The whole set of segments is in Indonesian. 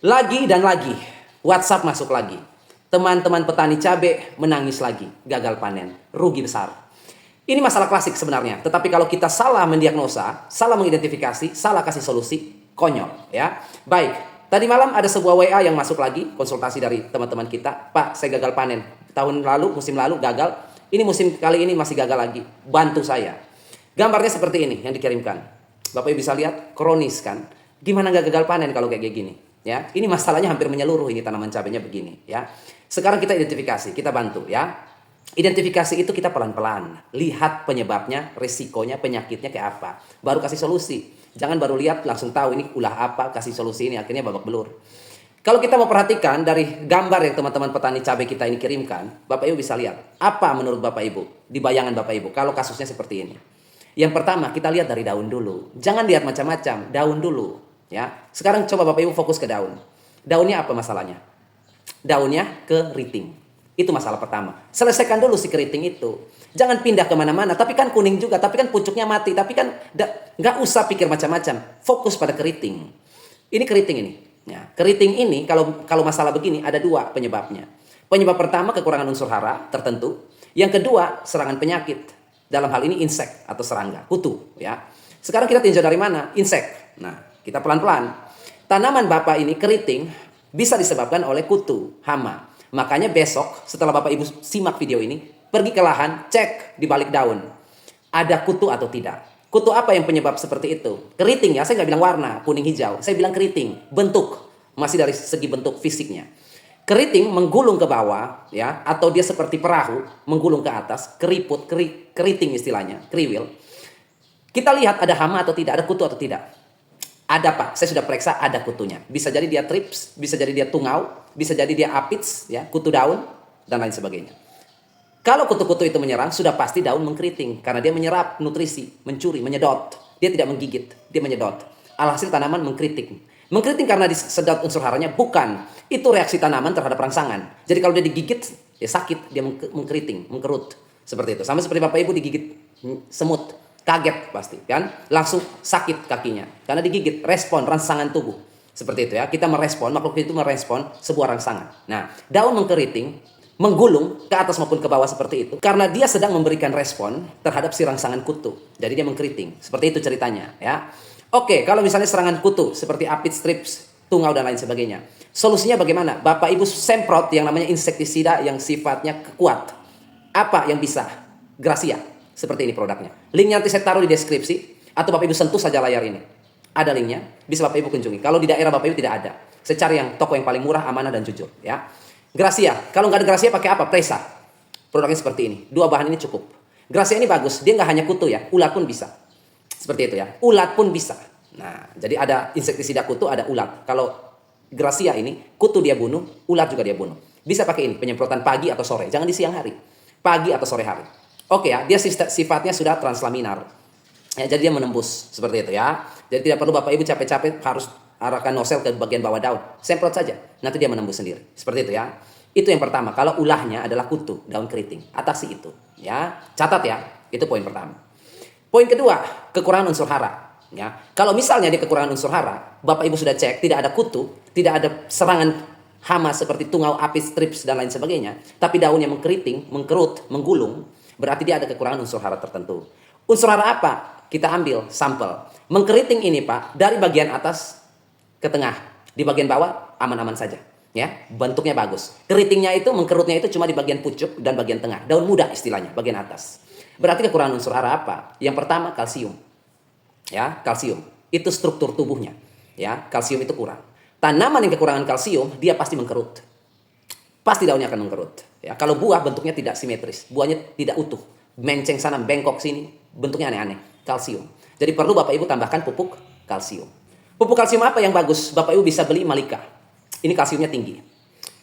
Lagi dan lagi, WhatsApp masuk lagi. Teman-teman petani cabai menangis lagi, gagal panen, rugi besar. Ini masalah klasik sebenarnya, tetapi kalau kita salah mendiagnosa, salah mengidentifikasi, salah kasih solusi, konyol ya. Baik, tadi malam ada sebuah WA yang masuk lagi, konsultasi dari teman-teman kita. Pak, saya gagal panen. Tahun lalu, musim lalu gagal. Ini musim kali ini masih gagal lagi. Bantu saya. Gambarnya seperti ini yang dikirimkan. Bapak Ibu bisa lihat, kronis kan. Gimana nggak gagal panen kalau kayak gini? Ya, ini masalahnya hampir menyeluruh ini tanaman cabenya begini. Ya, sekarang kita identifikasi, kita bantu ya. Identifikasi itu kita pelan-pelan. Lihat penyebabnya, risikonya, penyakitnya kayak apa. Baru kasih solusi. Jangan baru lihat langsung tahu ini ulah apa, kasih solusi ini akhirnya babak belur. Kalau kita mau perhatikan dari gambar yang teman-teman petani cabai kita ini kirimkan, Bapak Ibu bisa lihat. Apa menurut Bapak Ibu? Di bayangan Bapak Ibu, kalau kasusnya seperti ini. Yang pertama, kita lihat dari daun dulu. Jangan lihat macam-macam, daun dulu. Ya, sekarang coba Bapak Ibu fokus ke daun. Daunnya apa masalahnya? Daunnya keriting. Itu masalah pertama. Selesaikan dulu si keriting itu. Jangan pindah kemana-mana. Tapi kan kuning juga. Tapi kan pucuknya mati. Tapi kan nggak usah pikir macam-macam. Fokus pada keriting. Ini keriting ini. Ya, keriting ini kalau masalah begini ada dua penyebabnya. Penyebab pertama kekurangan unsur hara tertentu. Yang kedua serangan penyakit. Dalam hal ini insek atau serangga, kutu. Ya. Sekarang kita tinjau dari mana? Insek. Nah, kita pelan-pelan. Tanaman Bapak ini keriting bisa disebabkan oleh kutu, hama. Makanya besok setelah Bapak Ibu simak video ini, pergi ke lahan, cek di balik daun. Ada kutu atau tidak. Kutu apa yang penyebab seperti itu? Keriting ya, saya nggak bilang warna, kuning hijau. Saya bilang keriting, bentuk. Masih dari segi bentuk fisiknya. Keriting menggulung ke bawah, ya, atau dia seperti perahu, menggulung ke atas, keriput, keriting istilahnya, kriwil. Kita lihat ada hama atau tidak, ada kutu atau tidak. Ada Pak, saya sudah periksa ada kutunya. Bisa jadi dia trips, bisa jadi dia tungau, bisa jadi dia aphids, ya, kutu daun, dan lain sebagainya. Kalau kutu-kutu itu menyerang, sudah pasti daun mengkeriting. Karena dia menyerap nutrisi, mencuri, menyedot. Dia tidak menggigit, dia menyedot. Alhasil tanaman mengkeriting. Mengkeriting karena disedot unsur haranya? Bukan. Itu reaksi tanaman terhadap rangsangan. Jadi kalau dia digigit, ya sakit, dia mengkeriting, mengkerut. Seperti itu. Sama seperti Bapak Ibu digigit semut. Kaget pasti kan, langsung sakit kakinya karena digigit, respon rangsangan tubuh seperti itu ya. Kita merespon, makhluk itu merespon sebuah rangsangan. Nah, daun mengkeriting, menggulung ke atas maupun ke bawah seperti itu karena dia sedang memberikan respon terhadap si rangsangan kutu. Jadi dia mengkeriting. Seperti itu ceritanya ya. Oke, kalau misalnya serangan kutu seperti aphids, thrips, tungau dan lain sebagainya. Solusinya bagaimana? Bapak Ibu semprot yang namanya insektisida yang sifatnya kuat. Apa yang bisa? Gracia. Seperti ini produknya. Linknya nanti saya taruh di deskripsi. Atau Bapak Ibu sentuh saja layar ini. Ada linknya. Bisa Bapak Ibu kunjungi. Kalau di daerah Bapak Ibu tidak ada. Saya cari yang toko yang paling murah, amanah, dan jujur. Ya. Gracia. Kalau nggak ada Gracia pakai apa? Presa. Produknya seperti ini. Dua bahan ini cukup. Gracia ini bagus. Dia nggak hanya kutu ya. Ulat pun bisa. Seperti itu ya. Ulat pun bisa. Nah, jadi ada insektisida kutu, ada ulat. Kalau Gracia ini, kutu dia bunuh, ulat juga dia bunuh. Bisa pakai ini. Penyemprotan pagi atau sore. Jangan di siang hari. Pagi atau sore hari. Oke ya, dia sifatnya sudah translaminar. Ya, jadi dia menembus seperti itu ya. Jadi tidak perlu Bapak Ibu capek-capek harus arahkan nosel ke bagian bawah daun. Semprot saja, nanti dia menembus sendiri. Seperti itu ya. Itu yang pertama. Kalau ulahnya adalah kutu, daun keriting, atasi itu. Ya, catat ya. Itu poin pertama. Poin kedua, kekurangan unsur hara. Ya, kalau misalnya dia kekurangan unsur hara, Bapak Ibu sudah cek tidak ada kutu, tidak ada serangan hama seperti tungau, aphids, thrips dan lain sebagainya, tapi daunnya mengkeriting, mengkerut, menggulung. Berarti dia ada kekurangan unsur hara tertentu. Unsur hara apa? Kita ambil sampel. Mengkeriting ini Pak, dari bagian atas ke tengah. Di bagian bawah aman-aman saja. Ya, bentuknya bagus. Keritingnya itu, mengkerutnya itu cuma di bagian pucuk dan bagian tengah. Daun muda istilahnya, bagian atas. Berarti kekurangan unsur hara apa? Yang pertama kalsium. Ya, kalsium. Itu struktur tubuhnya. Ya, kalsium itu kurang. Tanaman yang kekurangan kalsium, dia pasti mengkerut. Pasti daunnya akan mengkerut. Ya, kalau buah bentuknya tidak simetris, buahnya tidak utuh, menceng sana, bengkok sini, bentuknya aneh-aneh. Kalsium. Jadi perlu Bapak Ibu tambahkan pupuk kalsium. Pupuk kalsium apa yang bagus? Bapak Ibu bisa beli Malika. Ini kalsiumnya tinggi.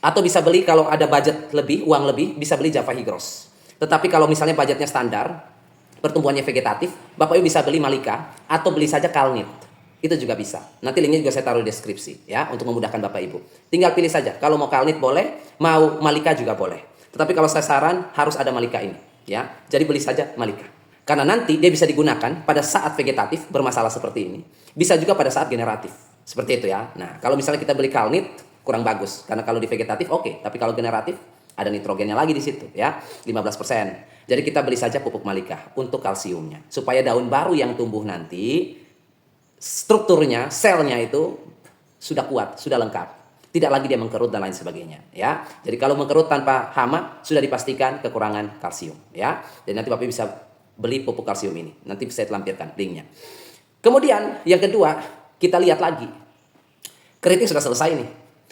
Atau bisa beli kalau ada budget lebih, uang lebih, bisa beli Java Higros. Tetapi kalau misalnya budgetnya standar, pertumbuhannya vegetatif, Bapak Ibu bisa beli Malika atau beli saja Kalnit. Itu juga bisa. Nanti linknya juga saya taruh di deskripsi ya, untuk memudahkan Bapak Ibu. Tinggal pilih saja. Kalau mau Kalnit boleh, mau Malika juga boleh. Tetapi kalau saya saran harus ada Malika ini ya. Jadi beli saja Malika. Karena nanti dia bisa digunakan pada saat vegetatif bermasalah seperti ini. Bisa juga pada saat generatif. Seperti itu ya. Nah, kalau misalnya kita beli kalnit kurang bagus karena kalau di vegetatif oke, tapi kalau generatif ada nitrogennya lagi di situ ya, 15%. Jadi kita beli saja pupuk Malika untuk kalsiumnya supaya daun baru yang tumbuh nanti strukturnya, selnya itu sudah kuat, sudah lengkap. Tidak lagi dia mengkerut dan lain sebagainya ya. Jadi kalau mengkerut tanpa hama sudah dipastikan kekurangan kalsium ya. Jadi nanti Bapak bisa beli pupuk kalsium ini. Nanti saya lampirkan linknya. Kemudian yang kedua, kita lihat lagi. Keriting sudah selesai nih.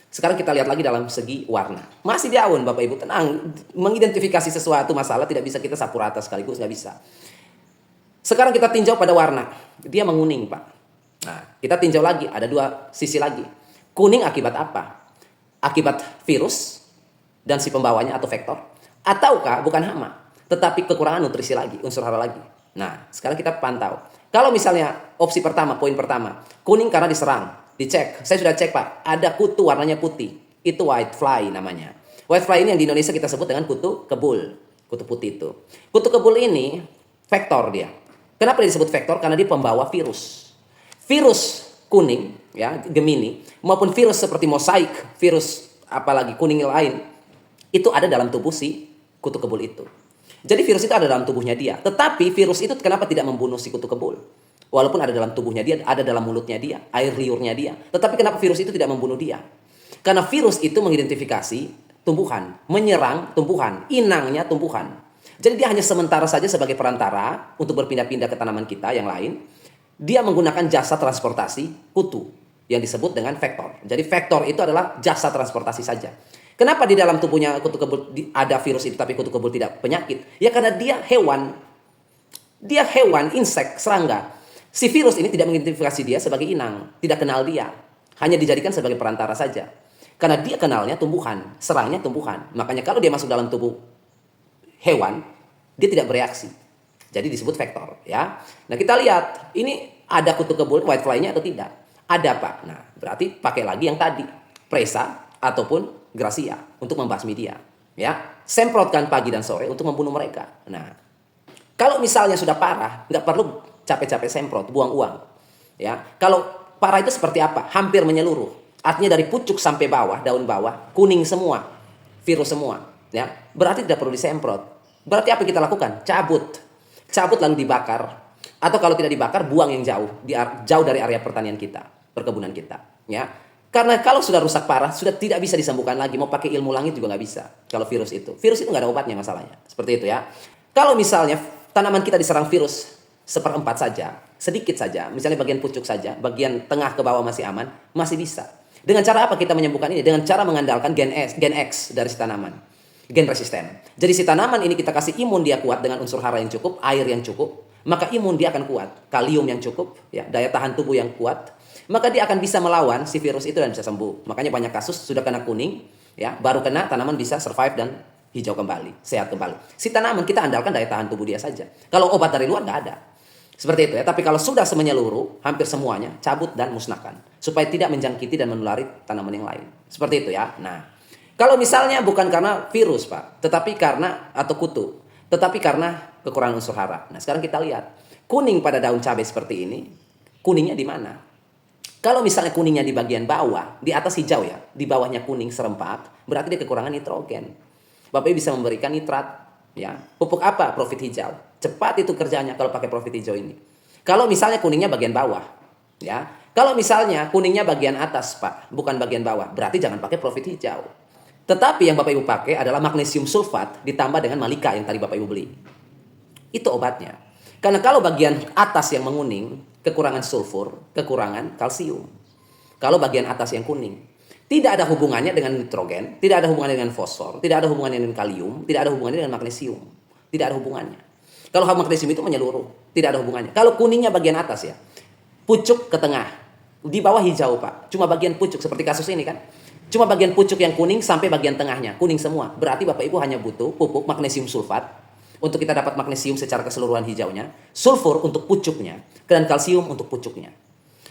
Sekarang kita lihat lagi dalam segi warna. Masih daun Bapak Ibu, tenang. Mengidentifikasi sesuatu masalah tidak bisa kita sapu rata sekaligus, nggak bisa. Sekarang kita tinjau pada warna. Dia menguning Pak. Nah, kita tinjau lagi, ada dua sisi lagi. Kuning akibat apa? Akibat virus dan si pembawanya atau vektor. Ataukah bukan hama, tetapi kekurangan nutrisi lagi, unsur hara lagi. Nah, sekarang kita pantau. Kalau misalnya opsi pertama, poin pertama, kuning karena diserang, dicek. Saya sudah cek Pak, ada kutu warnanya putih. Itu white fly namanya. White fly ini yang di Indonesia kita sebut dengan kutu kebul. Kutu putih itu. Kutu kebul ini vektor dia. Kenapa dia disebut vektor? Karena dia pembawa virus. Virus kuning, ya Gemini, maupun virus seperti mosaik, virus apalagi kuning lain, itu ada dalam tubuh si kutu kebul itu. Jadi virus itu ada dalam tubuhnya dia. Tetapi virus itu kenapa tidak membunuh si kutu kebul? Walaupun ada dalam tubuhnya dia, ada dalam mulutnya dia, air liurnya dia. Tetapi kenapa virus itu tidak membunuh dia? Karena virus itu mengidentifikasi tumbuhan, menyerang tumbuhan, inangnya tumbuhan. Jadi dia hanya sementara saja sebagai perantara untuk berpindah-pindah ke tanaman kita yang lain. Dia menggunakan jasa transportasi kutu yang disebut dengan vektor. Jadi vektor itu adalah jasa transportasi saja. Kenapa di dalam tubuhnya kutu kebul ada virus itu tapi kutu kebul tidak penyakit? Ya karena dia hewan. Dia hewan, insek, serangga. Si virus ini tidak mengidentifikasi dia sebagai inang, tidak kenal dia. Hanya dijadikan sebagai perantara saja. Karena dia kenalnya tumbuhan, serangnya tumbuhan. Makanya kalau dia masuk dalam tubuh hewan, dia tidak bereaksi. Jadi disebut vektor ya. Nah, kita lihat ini ada kutu kebul white fly-nya atau tidak? Ada Pak. Nah, berarti pakai lagi yang tadi, Presa ataupun Gracia untuk membasmi dia, ya. Semprotkan pagi dan sore untuk membunuh mereka. Nah, kalau misalnya sudah parah, nggak perlu capek-capek semprot, buang uang, ya. Kalau parah itu seperti apa? Hampir menyeluruh. Artinya dari pucuk sampai bawah, daun bawah, kuning semua, virus semua, ya. Berarti tidak perlu disemprot. Berarti apa yang kita lakukan? Cabut lalu dibakar. Atau kalau tidak dibakar, buang yang jauh, jauh dari area pertanian kita, perkebunan kita, ya. Karena kalau sudah rusak parah, sudah tidak bisa disembuhkan lagi. Mau pakai ilmu langit juga nggak bisa. Kalau virus itu nggak ada obatnya masalahnya. Seperti itu ya. Kalau misalnya tanaman kita diserang virus 1/4 saja, sedikit saja, misalnya bagian pucuk saja, bagian tengah ke bawah masih aman, masih bisa. Dengan cara apa kita menyembuhkan ini? Dengan cara mengandalkan gen X dari si tanaman. Gen resisten. Jadi si tanaman ini kita kasih imun dia kuat dengan unsur hara yang cukup, air yang cukup, maka imun dia akan kuat. Kalium yang cukup, ya, daya tahan tubuh yang kuat, maka dia akan bisa melawan si virus itu dan bisa sembuh. Makanya banyak kasus sudah kena kuning, ya, baru kena tanaman bisa survive dan hijau kembali, sehat kembali. Si tanaman kita andalkan daya tahan tubuh dia saja. Kalau obat dari luar nggak ada. Seperti itu ya. Tapi kalau sudah menyeluruh, hampir semuanya cabut dan musnahkan supaya tidak menjangkiti dan menulari tanaman yang lain. Seperti itu ya. Nah, kalau misalnya bukan karena virus Pak, tetapi karena atau kutu, tetapi karena kekurangan unsur hara. Nah, sekarang kita lihat kuning pada daun cabai seperti ini, kuningnya di mana? Kalau misalnya kuningnya di bagian bawah, di atas hijau ya, di bawahnya kuning serempak, berarti dia kekurangan nitrogen. Bapak Ibu bisa memberikan nitrat, ya. Pupuk apa? Profit hijau. Cepat itu kerjanya kalau pakai profit hijau ini. Kalau misalnya kuningnya bagian bawah, ya. Kalau misalnya kuningnya bagian atas, Pak, bukan bagian bawah, berarti jangan pakai profit hijau. Tetapi yang Bapak Ibu pakai adalah magnesium sulfat ditambah dengan malika yang tadi Bapak Ibu beli. Itu obatnya. Karena kalau bagian atas yang menguning, kekurangan sulfur, kekurangan kalsium. Kalau bagian atas yang kuning, tidak ada hubungannya dengan nitrogen, tidak ada hubungannya dengan fosfor, tidak ada hubungannya dengan kalium, tidak ada hubungannya dengan magnesium. Tidak ada hubungannya. Kalau magnesium itu menyeluruh, tidak ada hubungannya. Kalau kuningnya bagian atas ya, pucuk ke tengah, di bawah hijau Pak, cuma bagian pucuk seperti kasus ini kan. Cuma bagian pucuk yang kuning sampai bagian tengahnya, kuning semua. Berarti Bapak Ibu hanya butuh pupuk magnesium sulfat, untuk kita dapat magnesium secara keseluruhan hijaunya, sulfur untuk pucuknya, dan kalsium untuk pucuknya.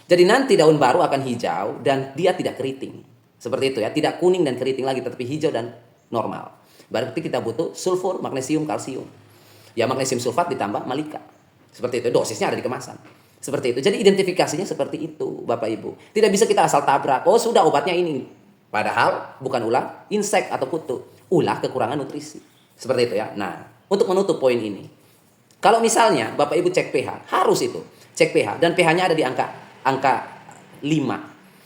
Jadi nanti daun baru akan hijau dan dia tidak keriting. Seperti itu ya, tidak kuning dan keriting lagi, tetapi hijau dan normal. Berarti kita butuh sulfur, magnesium, kalsium. Ya magnesium sulfat ditambah malika. Seperti itu, dosisnya ada di kemasan. Seperti itu. Jadi identifikasinya seperti itu, Bapak Ibu. Tidak bisa kita asal tabrak. Oh, sudah obatnya ini. Padahal bukan ulah insek atau kutu. Ulah kekurangan nutrisi. Seperti itu ya. Nah, untuk menutup poin ini. Kalau misalnya Bapak Ibu cek pH, harus itu. Cek pH dan pH-nya ada di angka 5.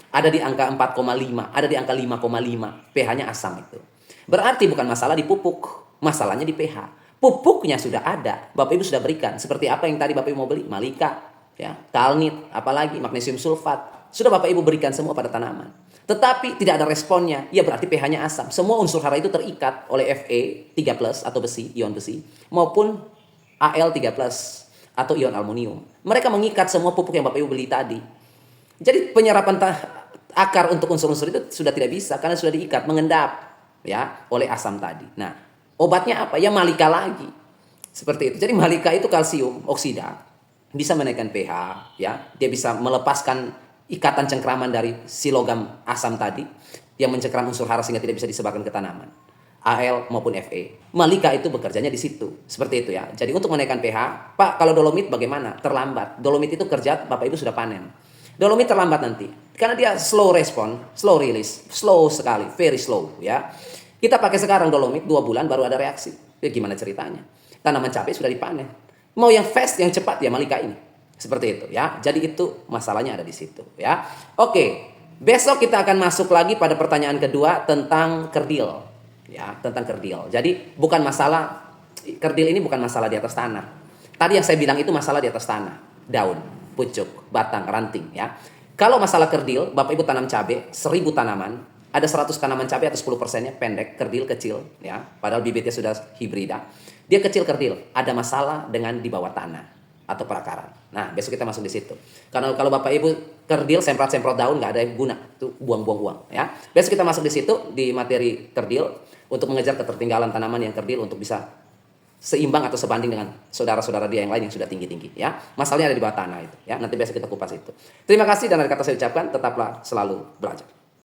Ada di angka 4,5, ada di angka 5,5. pH-nya asam itu. Berarti bukan masalah di pupuk, masalahnya di pH. Pupuknya sudah ada, Bapak Ibu sudah berikan. Seperti apa yang tadi Bapak Ibu mau beli? Malika, ya, kalnit, apalagi magnesium sulfat. Sudah Bapak Ibu berikan semua pada tanaman. Tetapi tidak ada responnya, ya berarti pH-nya asam. Semua unsur hara itu terikat oleh Fe3+ atau besi, ion besi, maupun Al3+ atau ion aluminium. Mereka mengikat semua pupuk yang Bapak Ibu beli tadi. Jadi penyerapan akar untuk unsur-unsur itu sudah tidak bisa karena sudah diikat, mengendap ya oleh asam tadi. Nah, obatnya apa? Ya malika lagi. Seperti itu. Jadi malika itu kalsium oksida, bisa menaikkan pH ya. Dia bisa melepaskan ikatan cengkraman dari si logam asam tadi yang mencengkram unsur hara sehingga tidak bisa disebarkan ke tanaman. Al maupun Fe. Malika itu bekerjanya di situ. Seperti itu ya. Jadi untuk menaikkan pH, Pak, kalau dolomit bagaimana? Terlambat. Dolomit itu kerja Bapak Ibu sudah panen. Dolomit terlambat nanti karena dia slow respon, slow release, slow sekali, very slow ya. Kita pakai sekarang dolomit 2 bulan baru ada reaksi. Ya gimana ceritanya? Tanaman cabai sudah dipanen. Mau yang fast, yang cepat ya malika ini. Seperti itu ya. Jadi itu masalahnya ada di situ ya. Oke, besok kita akan masuk lagi pada pertanyaan kedua tentang kerdil ya, tentang kerdil. Jadi bukan masalah kerdil ini bukan masalah di atas tanah. Tadi yang saya bilang itu masalah di atas tanah, daun, pucuk, batang, ranting ya. Kalau masalah kerdil, Bapak Ibu tanam cabai, 1000 tanaman, ada 100 tanaman cabai atau 10%-nya pendek, kerdil kecil ya. Padahal bibitnya sudah hibrida. Dia kecil kerdil, ada masalah dengan di bawah tanah atau perakaran. Nah, besok kita masuk di situ. Karena kalau Bapak Ibu kerdil semprot-semprot daun nggak ada yang guna, tuh buang-buang ya. Besok kita masuk di situ di materi kerdil untuk mengejar ketertinggalan tanaman yang kerdil untuk bisa seimbang atau sebanding dengan saudara-saudara dia yang lain yang sudah tinggi-tinggi ya. Masalahnya ada di bawah tanah itu ya. Nanti besok kita kupas itu. Terima kasih dan dari kata saya ucapkan tetaplah selalu belajar.